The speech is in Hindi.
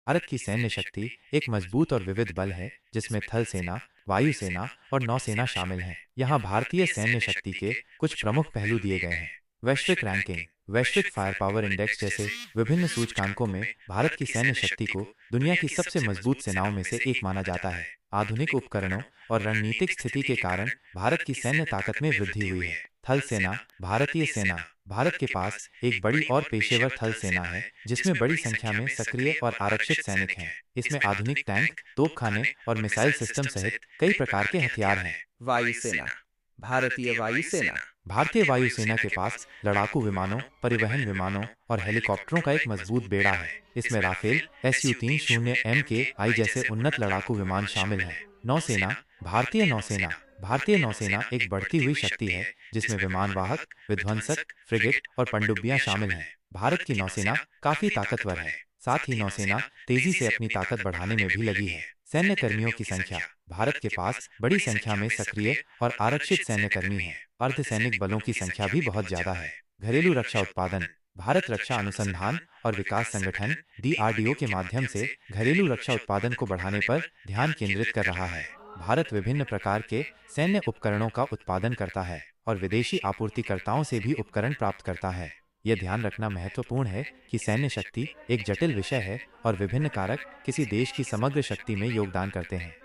भारत की सैन्य शक्ति एक मजबूत और विविध बल है जिसमें थल सेना, वायुसेना और नौसेना शामिल हैं। यहाँ भारतीय सैन्य शक्ति के कुछ प्रमुख पहलू दिए गए हैं। वैश्विक रैंकिंग, वैश्विक फायर पावर इंडेक्स जैसे विभिन्न सूचकांकों में भारत की सैन्य शक्ति को दुनिया की सबसे मजबूत सेनाओं में से एक माना जाता है। आधुनिक उपकरणों और रणनीतिक स्थिति के कारण भारत की सैन्य ताकत में वृद्धि हुई है। थल सेना, भारतीय सेना। भारत के पास एक बड़ी और पेशेवर थल सेना है जिसमें बड़ी संख्या में सक्रिय और आरक्षित सैनिक हैं। इसमें आधुनिक टैंक, तोपखाने और मिसाइल सिस्टम सहित कई प्रकार के हथियार हैं। वायुसेना। भारतीय वायुसेना। भारतीय वायुसेना के पास लड़ाकू विमानों, परिवहन विमानों और हेलीकॉप्टरों का एक मजबूत बेड़ा है। इसमें राफेल, SU-30 MKI जैसे उन्नत लड़ाकू विमान शामिल हैं। नौसेना, भारतीय नौसेना। भारतीय नौसेना एक बढ़ती हुई शक्ति है जिसमें विमान वाहक, विध्वंसक, फ्रिगेट और पनडुब्बियां शामिल हैं। भारत की नौसेना काफी ताकतवर है। साथ ही नौसेना तेजी से अपनी ताकत बढ़ाने में भी लगी है। सैन्य कर्मियों की संख्या। भारत के पास बड़ी संख्या में सक्रिय और आरक्षित सैन्य कर्मी हैं। अर्धसैनिक बलों की संख्या भी बहुत ज्यादा है। घरेलू रक्षा उत्पादन। भारत रक्षा अनुसंधान और विकास संगठन DRDO के माध्यम से घरेलू रक्षा उत्पादन को बढ़ाने पर ध्यान केंद्रित कर रहा है। भारत विभिन्न प्रकार के सैन्य उपकरणों का उत्पादन करता है और विदेशी आपूर्तिकर्ताओं से भी उपकरण प्राप्त करता है। यह ध्यान रखना महत्वपूर्ण है कि सैन्य शक्ति एक जटिल विषय है और विभिन्न कारक किसी देश की समग्र शक्ति में योगदान करते हैं।